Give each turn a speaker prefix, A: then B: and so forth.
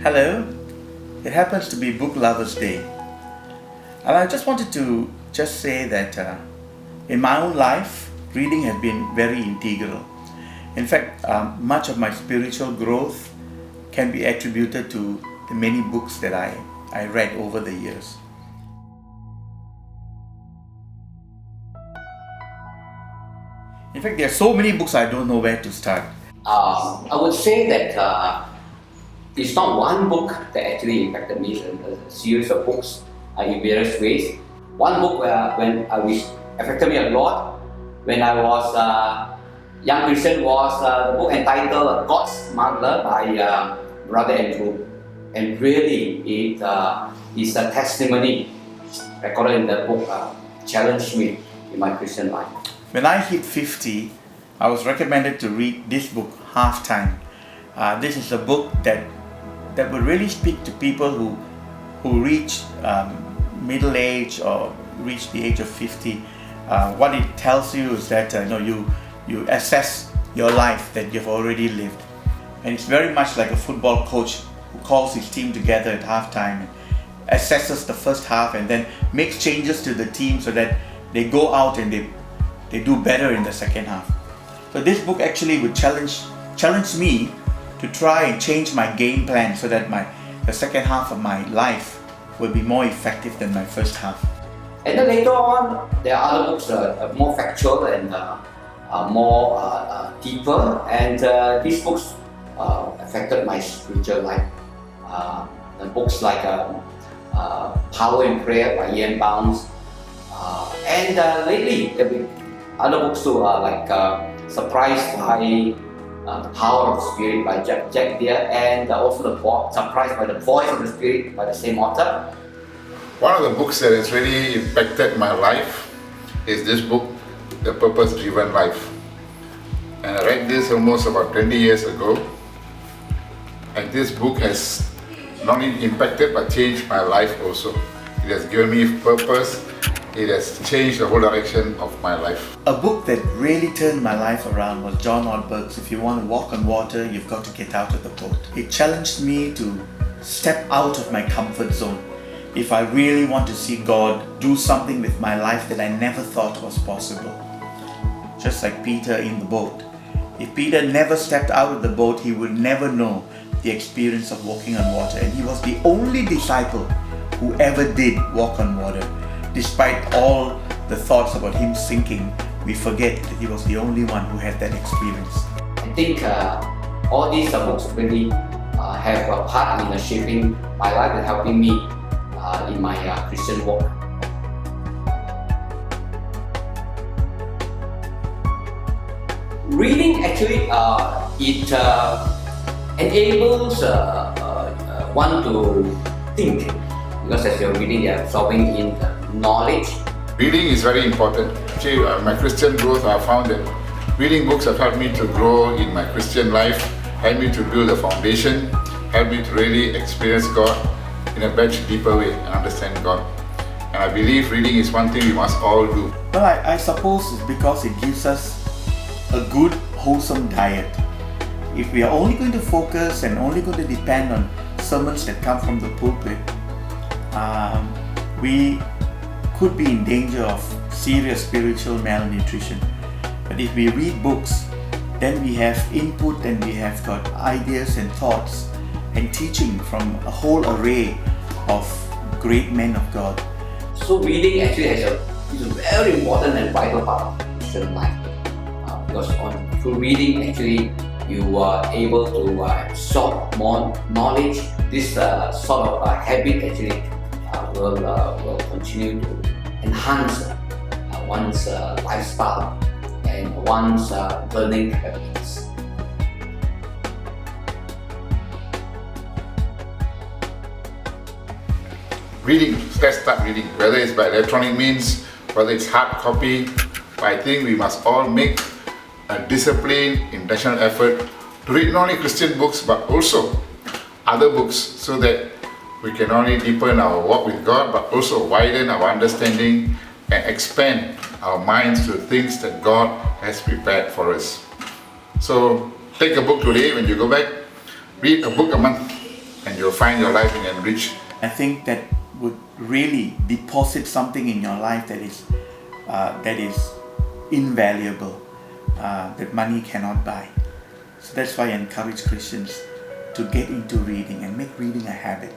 A: Hello, it happens to be Book Lovers Day, and I just wanted to say that in my own life, reading has been very integral. In fact, much of my spiritual growth can be attributed to the many books that I read over the years. In fact, there are so many books I don't know where to start.
B: I would say that it's not one book that actually impacted me. It's a series of books in various ways. One book which affected me a lot when I was a young Christian was the book entitled God's Smuggler by Brother Andrew. And really, it is a testimony recorded in the book challenged me in my Christian life.
A: When I hit 50, I was recommended to read this book, Halftime. This is a book that would really speak to people who reach middle age or reach the age of 50. What it tells you is that you assess your life that you've already lived. And it's very much like a football coach who calls his team together at halftime, assesses the first half, and then makes changes to the team so that they go out and they do better in the second half. So this book actually would challenge me to try and change my game plan so that the second half of my life will be more effective than my first half.
B: And then later on, there are other books more factual and more deeper. And these books affected my spiritual life. The books like Power in Prayer by Ian Bounds. And lately, there have been other books too, like Surprised by the Power of the Spirit by Jack Deere, and also Surprised by the Voice of the Spirit by the same author.
C: One of the books that has really impacted my life is this book, The Purpose-Driven Life. And I read this almost about 20 years ago. And this book has not only impacted but changed my life also. It has given me purpose. It has changed the whole direction of my life.
A: A book that really turned my life around was John Ortberg's If You Want to Walk on Water, You've Got to Get Out of the Boat. It challenged me to step out of my comfort zone. If I really want to see God do something with my life that I never thought was possible. Just like Peter in the boat. If Peter never stepped out of the boat, he would never know the experience of walking on water. And he was the only disciple who ever did walk on water. Despite all the thoughts about him sinking, we forget that he was the only one who had that experience.
B: I think all these books really have a part in shaping my life and helping me in my Christian walk. Reading actually it enables one to think, because as you're reading, you're absorbing in knowledge.
C: Reading is very important. Actually, my Christian growth, I found that reading books have helped me to grow in my Christian life, helped me to build a foundation, helped me to really experience God in a much deeper way and understand God. And I believe reading is one thing we must all do.
A: Well, I suppose it's because it gives us a good, wholesome diet. If we are only going to focus and only going to depend on sermons that come from the pulpit, we could be in danger of serious spiritual malnutrition. But if we read books, then we have input and we have got ideas and thoughts and teaching from a whole array of great men of God.
B: So reading actually is a very important and vital part of Christian life. Because through reading, actually, you are able to absorb more knowledge. This sort of habit actually will continue to enhance one's lifestyle and one's learning habits.
C: Reading, let's start reading, whether it's by electronic means, whether it's hard copy. I think we must all make a disciplined, intentional effort to read not only Christian books but also other books, so that we can not only deepen our walk with God but also widen our understanding and expand our minds to things that God has prepared for us. So take a book today when you go back, read a book a month, and you'll find your life being enriched.
A: I think that would really deposit something in your life that is invaluable, that money cannot buy. So that's why I encourage Christians to get into reading and make reading a habit.